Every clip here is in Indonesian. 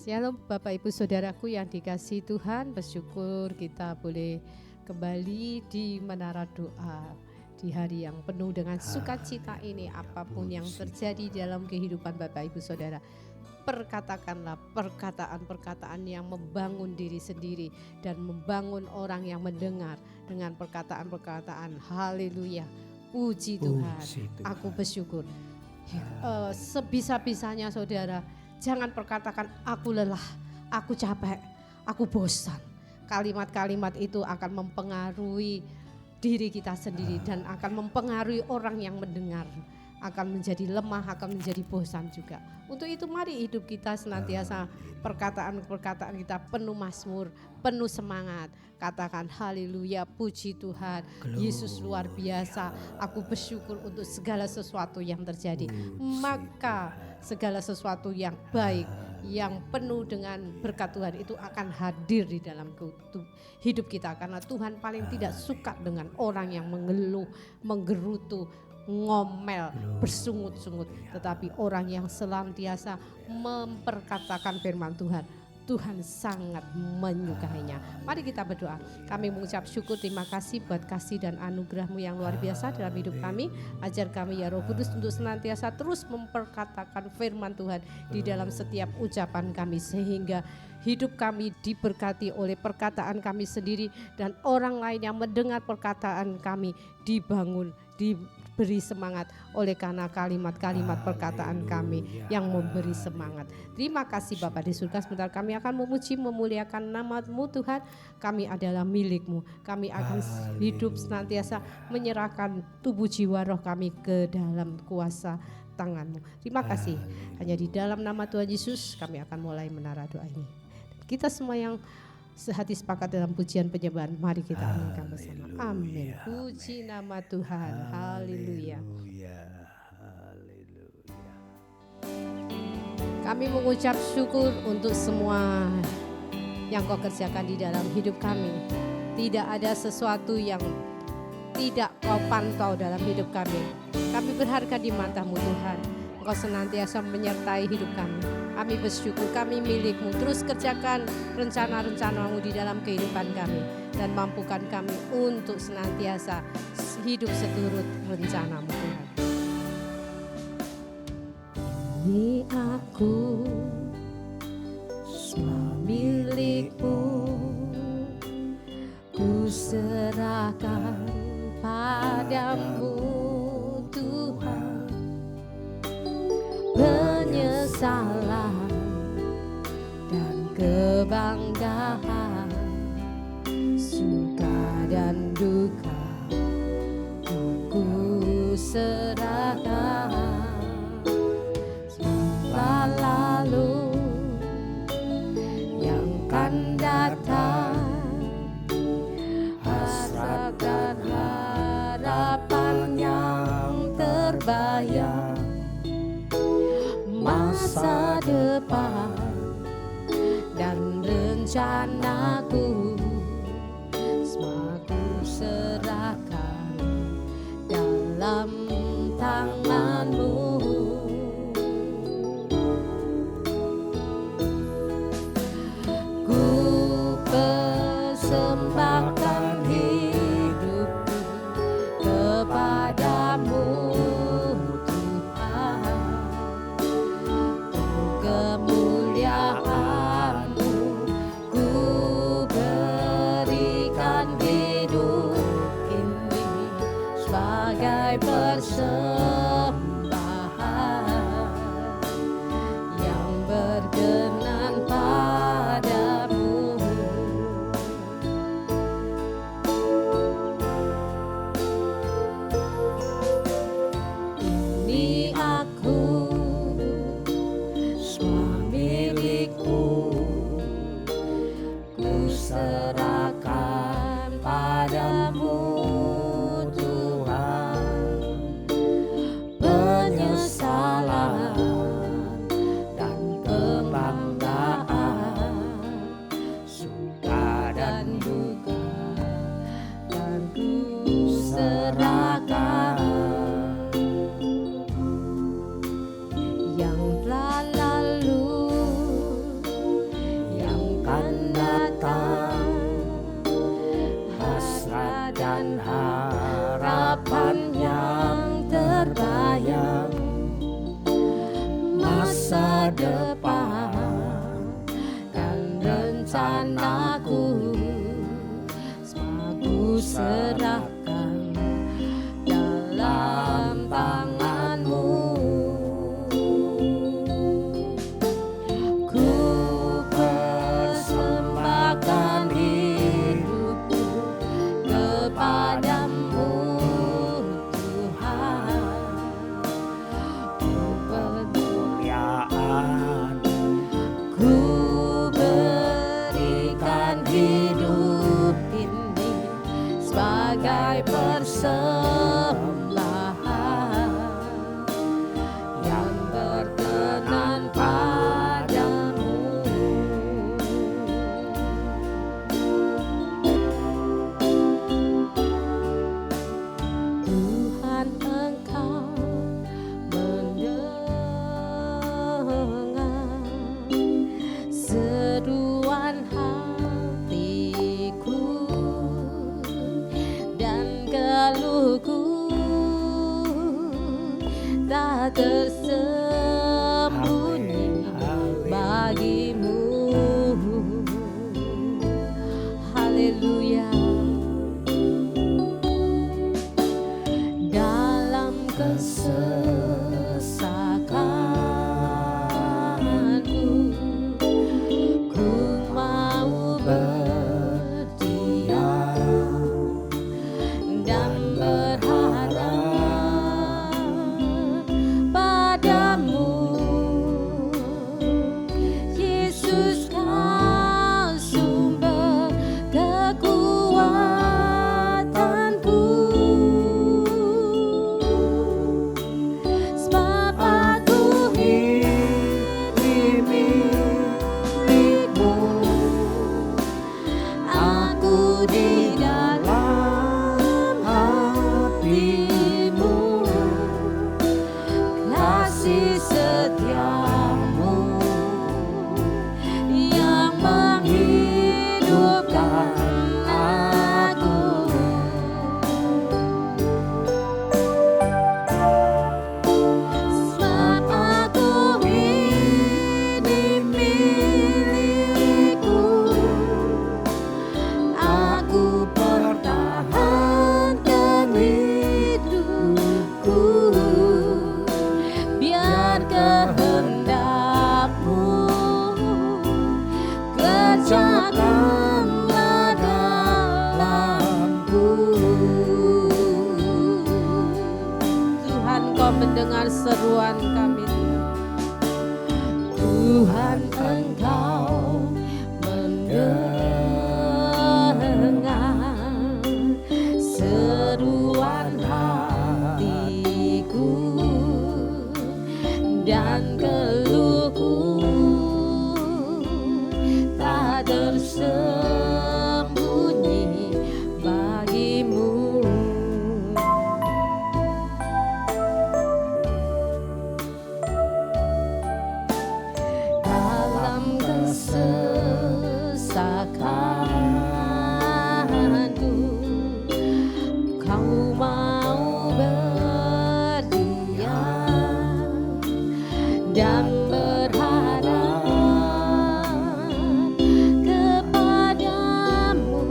Shalom Bapak Ibu Saudaraku yang dikasihi Tuhan, bersyukur kita boleh kembali di Menara Doa di hari yang penuh dengan sukacita ini. Apapun yang terjadi dalam kehidupan Bapak Ibu Saudara, perkatakanlah perkataan-perkataan yang membangun diri sendiri dan membangun orang yang mendengar dengan perkataan-perkataan haleluya, puji Tuhan, aku bersyukur. Sebisa-bisanya saudara, jangan perkatakan aku lelah, aku capek, aku bosan. Kalimat-kalimat itu akan mempengaruhi diri kita sendiri dan akan mempengaruhi orang yang mendengar. Akan menjadi lemah, akan menjadi bosan juga. Untuk itu mari hidup kita senantiasa perkataan-perkataan kita penuh mazmur, penuh semangat. Katakan haleluya, puji Tuhan, Yesus luar biasa. Aku bersyukur untuk segala sesuatu yang terjadi. Maka segala sesuatu yang baik, yang penuh dengan berkat Tuhan itu akan hadir di dalam hidup kita. Karena Tuhan paling tidak suka dengan orang yang mengeluh, menggerutu, ngomel, bersungut-sungut, tetapi orang yang senantiasa memperkatakan firman Tuhan, Tuhan sangat menyukainya. Mari kita berdoa. Kami mengucap syukur, terima kasih buat kasih dan anugerah-Mu yang luar biasa dalam hidup kami. Ajar kami ya Roh Kudus untuk senantiasa terus memperkatakan firman Tuhan di dalam setiap ucapan kami, sehingga hidup kami diberkati oleh perkataan kami sendiri dan orang lain yang mendengar perkataan kami dibangun, diberi semangat oleh karena kalimat-kalimat perkataan kami yang memberi semangat. Terima kasih Bapa di surga, sebentar kami akan memuji memuliakan nama-Mu Tuhan. Kami adalah milik-Mu, kami akan hidup senantiasa menyerahkan tubuh jiwa roh kami ke dalam kuasa tangan-Mu. Terima kasih, hanya di dalam nama Tuhan Yesus kami akan mulai menara doa ini. Kita semua yang sehati sepakat dalam pujian penyembahan, mari kita aminkan bersama. Amin. Puji nama Tuhan. Haleluya. Kami mengucap syukur untuk semua yang Kau kerjakan di dalam hidup kami. Tidak ada sesuatu yang tidak Kau pantau dalam hidup kami. Kami berharga di mata-Mu Tuhan. Engkau senantiasa menyertai hidup kami. Kami bersyukur, kami milik-Mu. Terus kerjakan rencana-rencana-Mu di dalam kehidupan kami. Dan mampukan kami untuk senantiasa hidup seturut rencana-Mu Tuhan. Ini aku semua milik-Mu, ku serahkan padamu Tuhan. Penyesalan dan kebanggaan, suka dan duka, ku serahkan. Semua lalu yang akan datang, hasrat dan harapan yang terbayang, masa depan dan rencanaku, semua ku serahkan dalam tangan-Mu. Ku persembahkan hidupku kepadamu Tuhan. Kemuliaan-Mu ku depan dan rencanaku semua ku serahkan dalam tangan-Mu. Ku persembahkan hidupku kepadamu Tuhan. Kemuliaan Ku berikan hidup ini sebagai persembahan yang berkenan padamu. Tuhan, Engkau mendengar seruan hatiku dan keluhku tak tersembunyi bagimu. Haleluya. Dalam kesesakanku ku mau berdiam dan berharap padamu. Yesus, Kau sumber kekuatanku. Sebab aku ini milik-Mu, aku di dalam hati-Mu, kasih setia-Mu yang menghidupkan aku. Sebab aku ini milik-Mu, aku pertahankan hidupku, biar kehendak-Mu kerjakanlah dalamku. Tuhan, Kau mendengar seruan kami. Tuhan, Engkau mendengar seruan hatiku dan keluhku tak tersembunyi bagimu. Dalam kesesakanku Kau mau berdiam dan berharap kepadamu.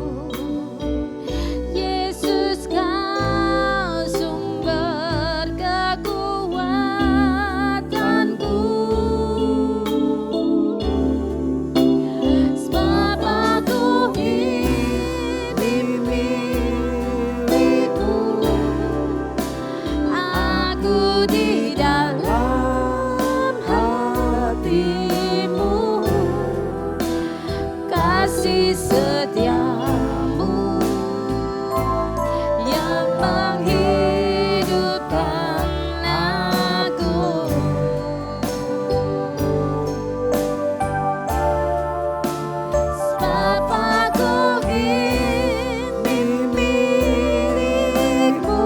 Yesus, Kau sumber kekuatanku. Sebab aku ini milik-Mu, aku di dalam hati-Mu, kasih setia-Mu yang menghidupkan aku. Sebab aku ini milik-Mu,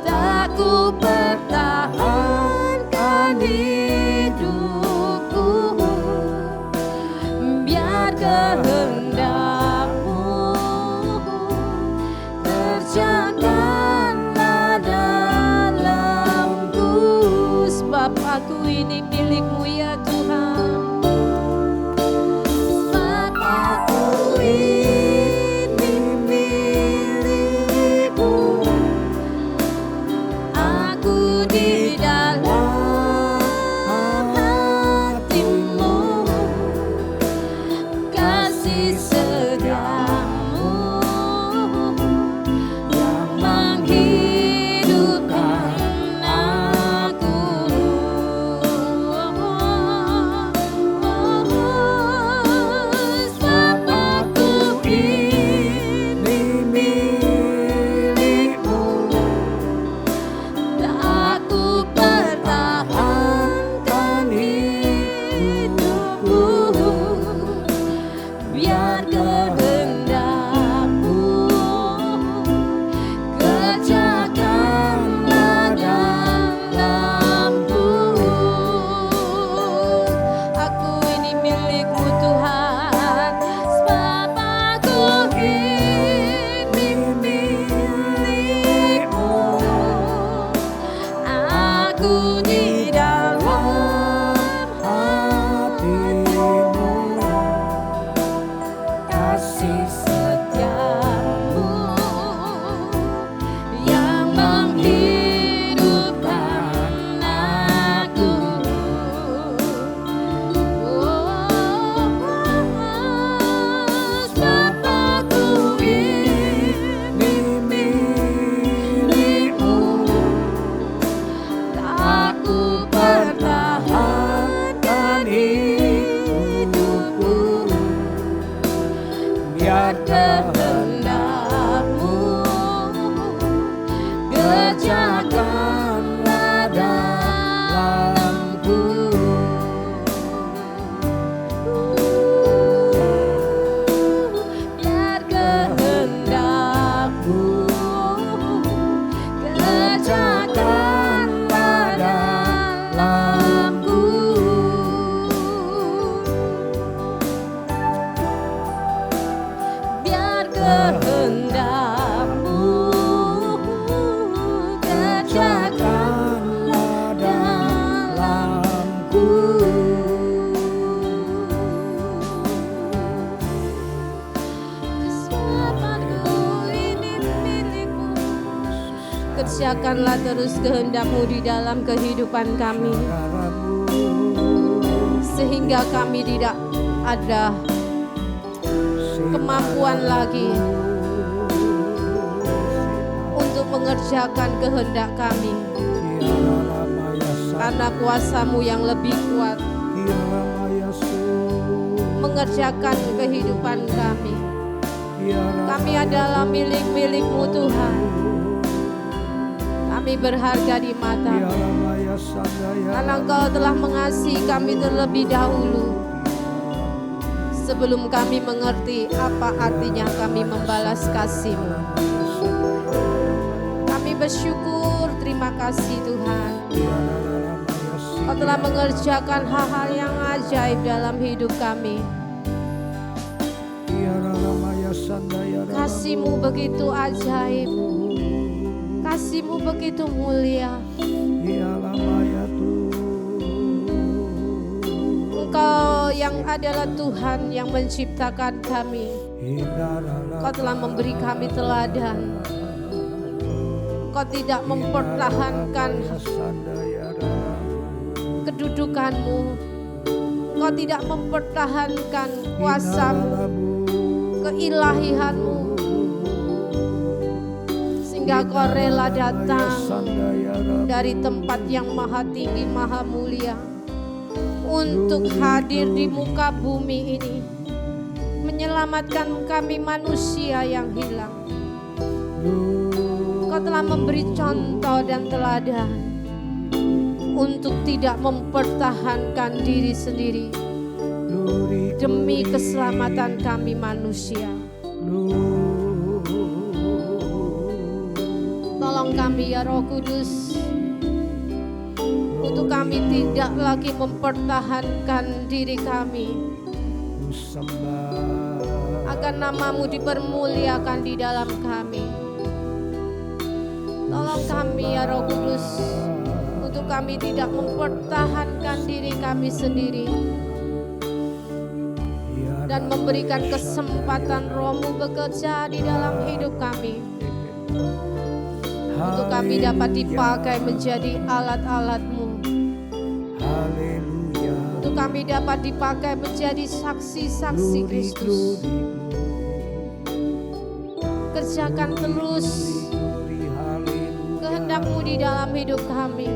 tak ku pertahankan hidupku, biar kehendak-Mu kerjakanlah dalamku. Sebab sebab aku ini milik-Mu ya Tuhan. Sebab aku ini milik-Mu, aku di dalam hati-Mu, kasih setiamu yang menghidupkan aku. Sebab aku ini milik-Mu, aku pertahankan hidupku, biar kehendak-Mu kerjakanlah dalamku. Aku ini milik-Mu Tuhan, sebab aku ini milik-Mu, aku di dalam hati-Mu, kasih setiamu yang menghidupkan aku. Sebab aku ini milik-Mu, aku pertahankan hidupku, biar kehendak-Mu kerjakanlah dalamku. Biar kehendak-Mu kerjakanlah dalamku. Biar kehendak-Mu kerjakanlah dalamku. Sebab aku ini milik-Mu, kerjakanlah terus kehendak-Mu di dalam kehidupan kami, sehingga kami tidak ada kemampuan lagi untuk mengerjakan kehendak kami, karena kuasa-Mu yang lebih kuat mengerjakan kehidupan kami. Kami adalah milik-milik-Mu Tuhan. Kami berharga di mata-Mu, karena Engkau telah mengasihi kami terlebih dahulu, sebelum kami mengerti apa artinya kami membalas kasih-Mu. Kami bersyukur, terima kasih Tuhan. Kau telah mengerjakan hal-hal yang ajaib dalam hidup kami. Kasih-Mu begitu ajaib, kasih-Mu begitu mulia. Engkau yang adalah Tuhan yang menciptakan kami. Kau telah memberi kami teladan. Kau tidak mempertahankan kedudukan-Mu. Kau tidak mempertahankan kuasa-Mu, keilahian-Mu, sehingga Kau rela datang dari tempat yang maha tinggi, maha mulia, untuk hadir di muka bumi ini, menyelamatkan kami manusia yang hilang. Kau telah memberi contoh dan teladan untuk tidak mempertahankan diri sendiri demi keselamatan kami manusia. Tolong kami ya Roh Kudus, untuk kami tidak lagi mempertahankan diri kami, agar nama-Mu dipermuliakan di dalam kami. Tolong kami ya Roh Kudus, untuk kami tidak mempertahankan diri kami sendiri dan memberikan kesempatan Roh-Mu bekerja di dalam hidup kami, untuk kami dapat dipakai menjadi alat-alat-Mu, untuk kami dapat dipakai menjadi saksi-saksi Kristus. Kerjakan terus kehendak-Mu di dalam hidup kami.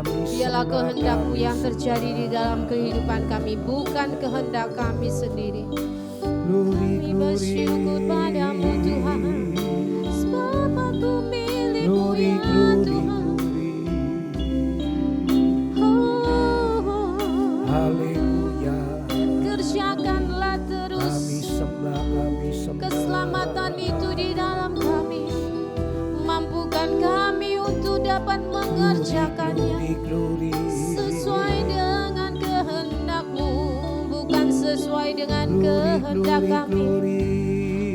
Biarlah kehendak-Mu yang terjadi di dalam kehidupan kami, bukan kehendak kami sendiri. Kami bersyukur padamu Tuhan, sebab aku milik-Mu ya Tuhan. Haleluya. Kerjakanlah terus keselamatan itu di dalam kami. Mampukan kami untuk dapat mengerjakannya sesuai dengan kehendak-Mu, bukan sesuai dengan kehendak kami.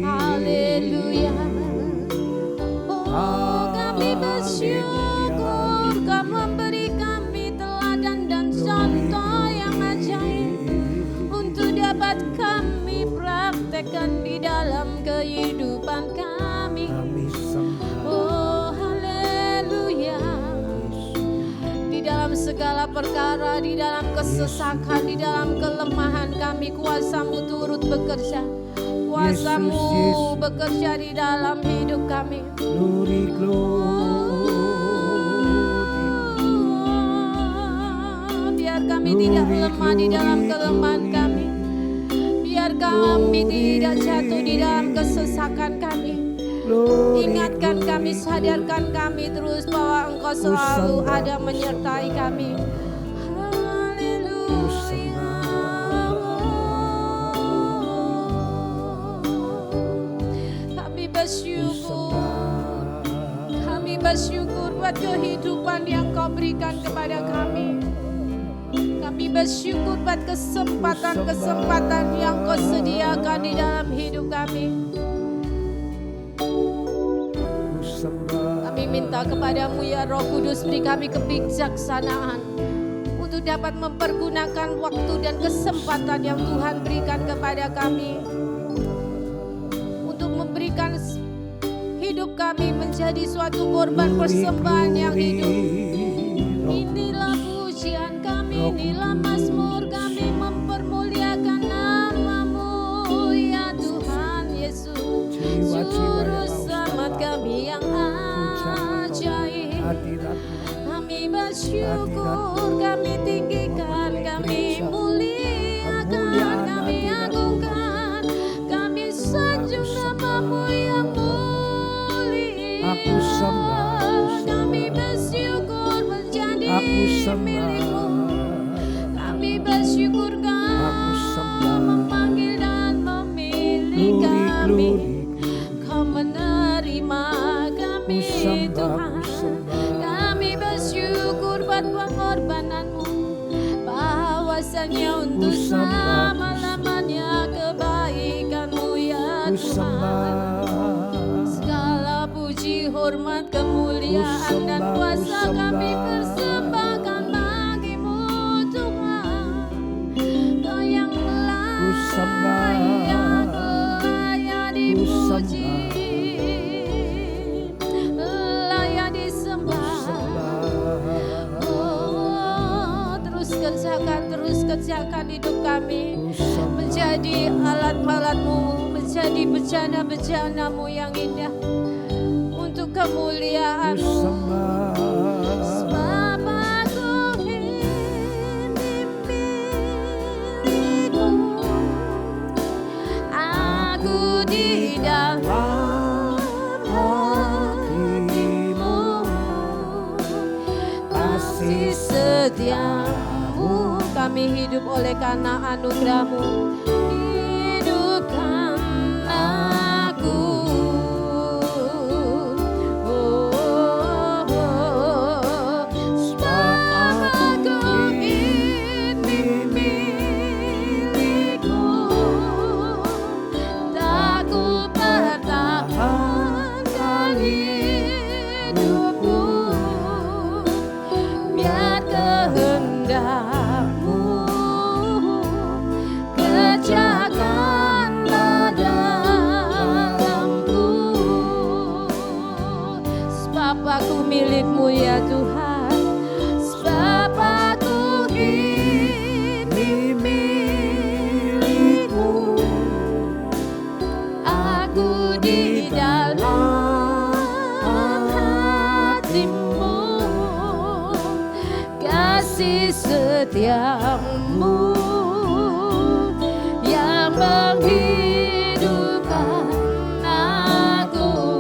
Haleluya. Oh, kami bersyukur Kau memberi kami teladan dan contoh yang ajaib untuk dapat kami praktekkan di dalam kehidupan kami. Oh, haleluya. Di dalam segala perkara, di dalam kesesakan, di dalam kelemahan kami, kuasa-Mu turut bekerja. Kuasa-Mu bekerja di dalam hidup kami. Biar kami tidak lemah di dalam kelemahan kami. Biar kami tidak jatuh di dalam kesesakan kami. Ingatkan kami, sadarkan kami terus bahwa Engkau selalu ada menyertai kami. Haleluya. Kami bersyukur buat kehidupan yang Kau berikan kepada kami. Kami bersyukur buat kesempatan-kesempatan yang Kau sediakan di dalam hidup kami. Kami minta kepadamu ya Roh Kudus, beri kami kebijaksanaan untuk dapat mempergunakan waktu dan kesempatan yang Tuhan berikan kepada kami, untuk memberikan hidup kami menjadi suatu korban persembahan yang hidup. Inilah pujian kami, inilah mazmur kami, mempermuliakan nama-Mu ya Tuhan Yesus, Juru Selamat kami yang ajaib. Kami bersyukur, kami tinggikan, kami muliakan, kami agungkan, kami sanjung nama-Mu yang mulia. Kami bersyukur menjadi milik-Mu. Kami bersyukur Kau memanggil dan memilih kami. Kau menerima kami Tuhan. Kami bersyukur buat pengorbanan-Mu, bahwasanya untuk selama-lamanya kebaikan-Mu ya Tuhan. Segala puji, hormat, kemuliaan dan kuasa kami persembahkan bagi-Mu Tuhan. Kau yang layak dipuji, layak disembah. Oh, terus kerjakan hidup kami menjadi alat-alat-Mu, menjadi bejana-bejana-Mu yang indah untuk kemuliaan-Mu. Sebab aku ini milik-Mu, aku di dalam hati-Mu, kasih setia-Mu, kami hidup oleh karena anugerah-Mu. Hidupkan aku. kehendak-Mu, kerjakanlah dalamku. Sebab aku milik-Mu ya Tuhan, sebab aku ini milik-Mu. Aku di dalam hati-Mu, kasih setia-Mu yang menghidupkan aku.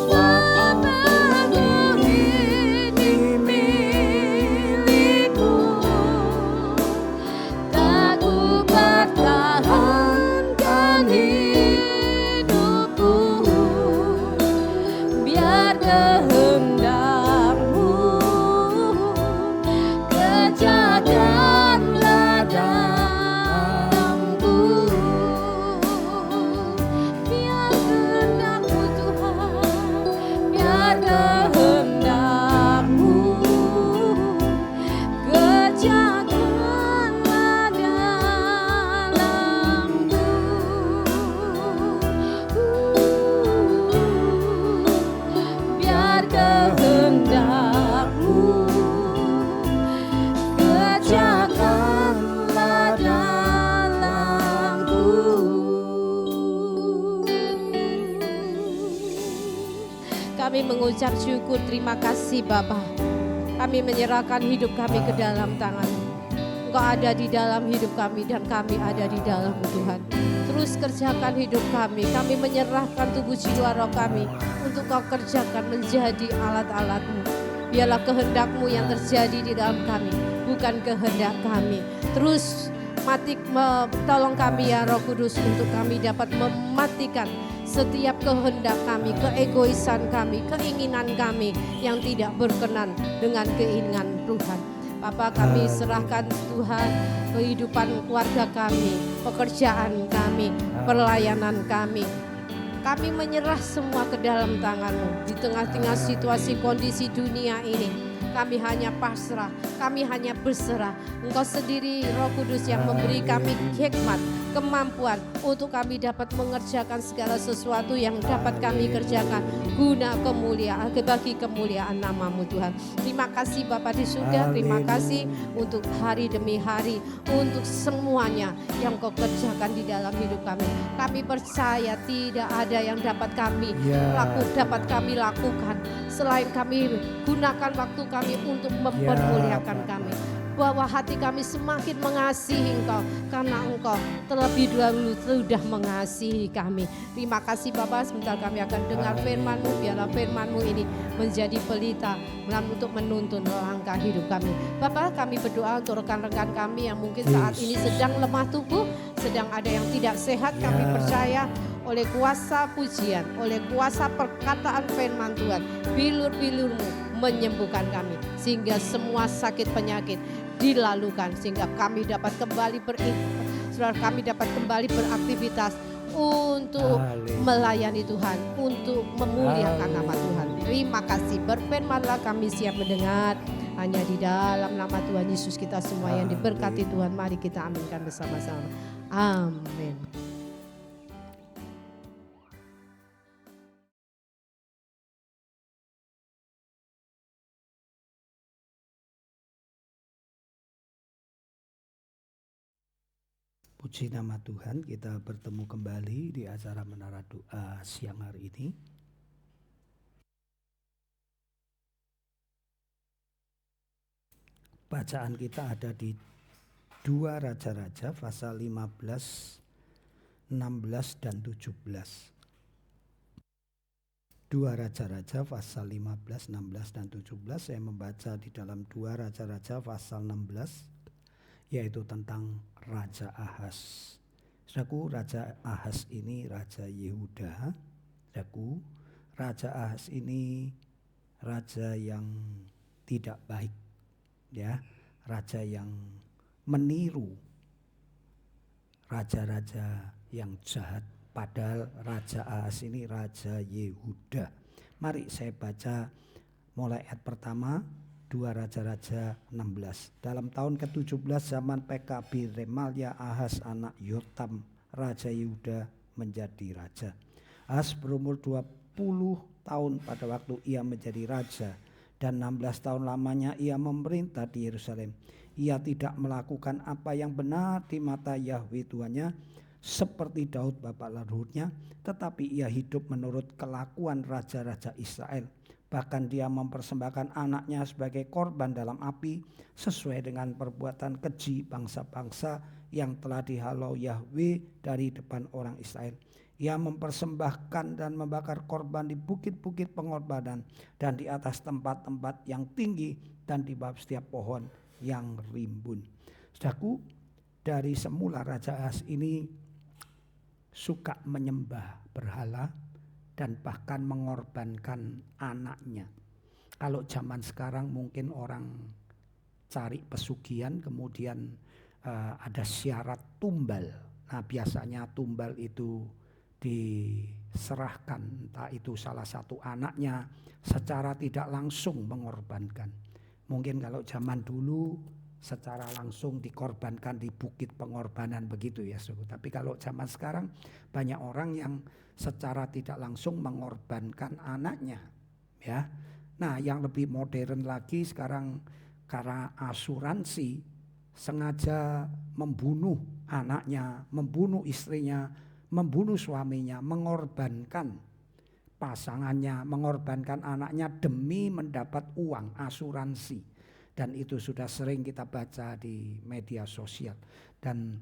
Sebab aku ini milik-Mu, tak ku pertahankan hidupku, biar kehendak-Mu kerjakanlah dalamku. Biar kehendak-Mu Tuhan, biar kehendak-Mu kerjakanlah dalamku. Biar kehendak-Mu kerjakanlah dalamku. Kami mengucap syukur, terima kasih Bapa. Kami menyerahkan hidup kami ke dalam tangan-Mu. Engkau ada di dalam hidup kami dan kami ada di dalam Tuhan. Terus kerjakan hidup kami. Kami menyerahkan tubuh jiwa roh kami untuk Kau kerjakan menjadi alat-alat-Mu. Biarlah kehendak-Mu yang terjadi di dalam kami, bukan kehendak kami. Terus tolong kami ya Roh Kudus untuk kami dapat mematikan setiap kehendak kami, keegoisan kami, keinginan kami yang tidak berkenan dengan keinginan Tuhan. Bapa, kami serahkan Tuhan kehidupan keluarga kami, pekerjaan kami, pelayanan kami. Kami menyerah semua ke dalam tangan-Mu. Di tengah-tengah situasi kondisi dunia ini, kami hanya pasrah, kami hanya berserah. Engkau sendiri Roh Kudus yang memberi kami hikmat, kemampuan untuk kami dapat mengerjakan segala sesuatu yang dapat kami kerjakan guna kemuliaan, bagi kemuliaan nama-Mu Tuhan. Terima kasih Bapa di surga, terima kasih untuk hari demi hari, untuk semuanya yang Kau kerjakan di dalam hidup kami. Kami percaya tidak ada yang dapat kami lakukan selain kami gunakan waktu kami untuk mempermuliakan kami. Bahwa hati kami semakin mengasihi Engkau karena Engkau terlebih dahulu sudah mengasihi kami. Terima kasih Bapak, sebentar kami akan dengar firman-Mu. Biarlah firman-Mu ini menjadi pelita untuk menuntun langkah hidup kami. Bapak, kami berdoa untuk rekan-rekan kami yang mungkin saat ini sedang lemah tubuh, sedang ada yang tidak sehat. Kami percaya oleh kuasa pujian, oleh kuasa perkataan firman Tuhan, bilur-bilur-Mu menyembuhkan kami sehingga semua sakit penyakit dilalukan, sehingga kami dapat kembali beraktivitas untuk melayani Tuhan, untuk memuliakan nama Tuhan. Terima kasih, berfirmanlah, kami siap mendengar. Hanya di dalam nama Tuhan Yesus kita semua yang diberkati Tuhan, mari kita aminkan bersama-sama. Amin. Puji nama Tuhan, kita bertemu kembali di acara Menara Doa siang hari ini. Bacaan kita ada di 2 Raja-Raja pasal 15, 16 dan 17. 2 Raja-Raja pasal 15, 16 dan 17. Saya membaca di dalam 2 Raja-Raja pasal 16, yaitu tentang Raja Ahas. Saudaraku, Raja Ahas ini Raja Yehuda. Saudaraku, Raja Ahas ini raja yang tidak baik, ya, raja yang meniru raja-raja yang jahat. Padahal Raja Ahas ini Raja Yehuda. Mari saya baca mulai ayat pertama 2 Raja-Raja 16. Dalam tahun ke-17 zaman PKB Remalia Ahaz anak Yotam Raja Yehuda menjadi raja. Ahaz berumur 20 tahun pada waktu ia menjadi raja, dan 16 tahun lamanya ia memerintah di Yerusalem. Ia tidak melakukan apa yang benar di mata Yahwe Tuhannya seperti Daud bapak leluhurnya, tetapi ia hidup menurut kelakuan raja-raja Israel. Bahkan dia mempersembahkan anaknya sebagai korban dalam api sesuai dengan perbuatan keji bangsa-bangsa yang telah dihalau Yahwe dari depan orang Israel. Ia mempersembahkan dan membakar korban di bukit-bukit pengorbanan dan di atas tempat-tempat yang tinggi dan di bawah setiap pohon yang rimbun. Saudaraku, dari semula Raja Ahaz ini suka menyembah berhala dan bahkan mengorbankan anaknya. Kalau zaman sekarang mungkin orang cari pesugihan kemudian ada syarat tumbal. Nah, biasanya tumbal itu diserahkan, entah itu salah satu anaknya secara tidak langsung mengorbankan. Mungkin kalau zaman dulu secara langsung dikorbankan di bukit pengorbanan begitu ya. Tapi kalau zaman sekarang banyak orang yang secara tidak langsung mengorbankan anaknya ya. Nah, yang lebih modern lagi sekarang karena asuransi sengaja membunuh anaknya, membunuh istrinya, membunuh suaminya, mengorbankan pasangannya, mengorbankan anaknya demi mendapat uang asuransi. Dan itu sudah sering kita baca di media sosial. Dan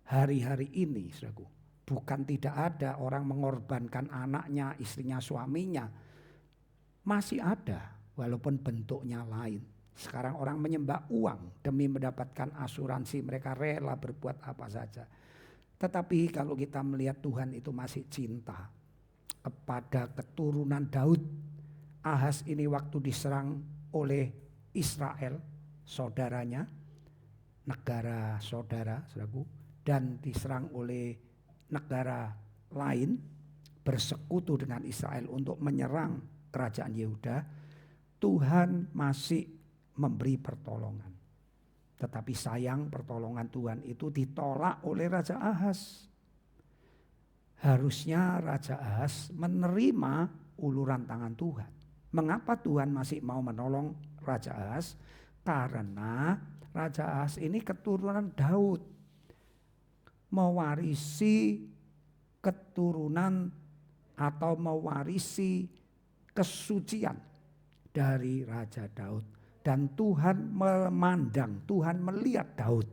hari-hari ini, saudaraku, bukan tidak ada orang mengorbankan anaknya, istrinya, suaminya. Masih ada, walaupun bentuknya lain. Sekarang orang menyembah uang demi mendapatkan asuransi, mereka rela berbuat apa saja. Tetapi kalau kita melihat Tuhan itu masih cinta kepada keturunan Daud. Ahaz ini waktu diserang oleh Israel, saudaranya, negara saudara, saudaraku, dan diserang oleh negara lain, bersekutu dengan Israel untuk menyerang kerajaan Yehuda. Tuhan masih memberi pertolongan. Tetapi sayang pertolongan Tuhan itu ditolak oleh Raja Ahaz. Harusnya Raja Ahaz menerima uluran tangan Tuhan. Mengapa Tuhan masih mau menolong Raja Ahaz? Karena Raja Ahaz ini keturunan Daud, mewarisi keturunan atau mewarisi kesucian dari Raja Daud. Dan Tuhan memandang, Tuhan melihat Daud.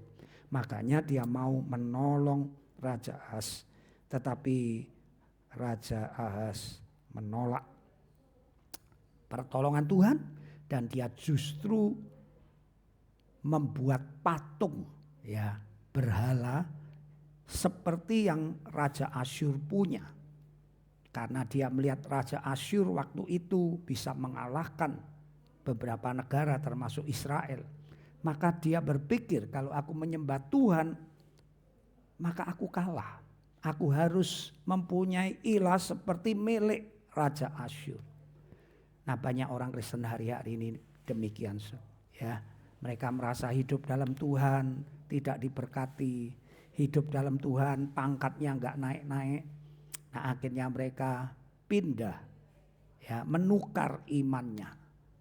Makanya dia mau menolong Raja Ahaz. Tetapi Raja Ahaz menolak pertolongan Tuhan. Dan dia justru membuat patung, ya, berhala seperti yang Raja Asyur punya. Karena dia melihat Raja Asyur waktu itu bisa mengalahkan beberapa negara termasuk Israel. Maka dia berpikir kalau aku menyembah Tuhan maka aku kalah. Aku harus mempunyai ilah seperti milik Raja Asyur. Nah, banyak orang Kristen hari-hari ini demikian, ya. Mereka merasa hidup dalam Tuhan tidak diberkati, hidup dalam Tuhan pangkatnya enggak naik-naik. Nah, akhirnya mereka pindah, ya, menukar imannya.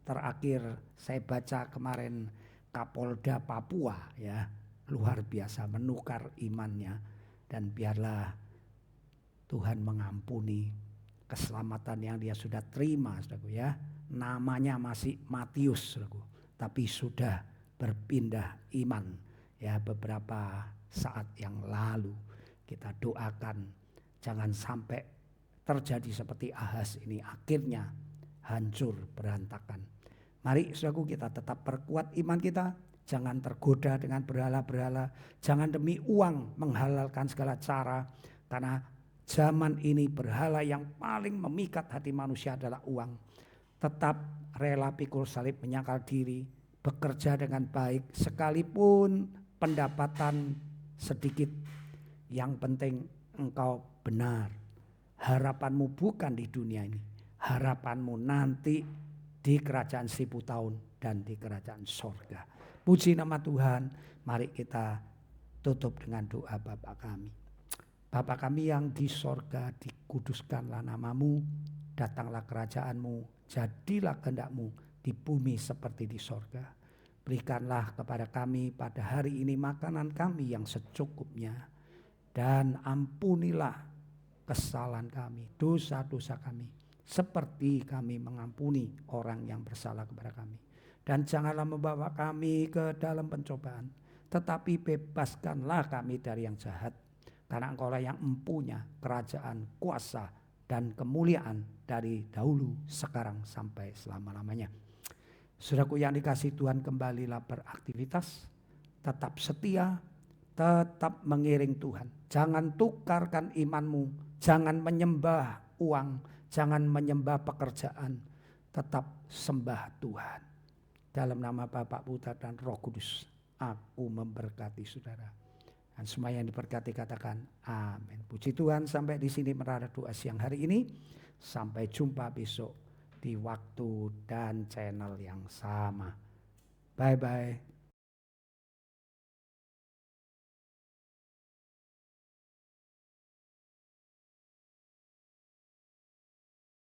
Terakhir saya baca kemarin Kapolda Papua, ya, luar biasa menukar imannya. Dan biarlah Tuhan mengampuni keselamatan yang dia sudah terima, saudaraku, ya. Namanya masih Matius, saudaraku, tapi sudah berpindah iman, ya, beberapa saat yang lalu. Kita doakan jangan sampai terjadi seperti Ahaz ini, akhirnya hancur berantakan. Mari saudaraku, kita tetap perkuat iman kita. Jangan tergoda dengan berhala-berhala. Jangan demi uang menghalalkan segala cara. Karena zaman ini berhala yang paling memikat hati manusia adalah uang. Tetap rela pikul salib, menyangkal diri, bekerja dengan baik. Sekalipun pendapatan sedikit, yang penting engkau benar. Harapanmu bukan di dunia ini. harapanmu nanti di kerajaan 1000 tahun dan di kerajaan sorga. Puji nama Tuhan, mari kita tutup dengan doa Bapa kami. Bapa kami yang di sorga, dikuduskanlah namamu, datanglah kerajaanmu, jadilah kehendak-mu di bumi seperti di sorga. Berikanlah kepada kami pada hari ini makanan kami yang secukupnya, dan ampunilah kesalahan kami, dosa-dosa kami, seperti kami mengampuni orang yang bersalah kepada kami. Dan janganlah membawa kami ke dalam pencobaan, tetapi bebaskanlah kami dari yang jahat. Karena Engkaulah yang mempunyai kerajaan, kuasa, dan kemuliaan dari dahulu, sekarang, sampai selama-lamanya. Saudaraku yang dikasihi Tuhan, kembalilah beraktivitas, tetap setia, tetap mengiring Tuhan. Jangan tukarkan imanmu, jangan menyembah uang, jangan menyembah pekerjaan, tetap sembah Tuhan. Dalam nama Bapa, Putra, dan Roh Kudus, aku memberkati saudara. Dan semua yang diberkati katakan amin. Puji Tuhan, sampai di sini menara doa siang hari ini. Sampai jumpa besok di waktu dan channel yang sama. Bye-bye.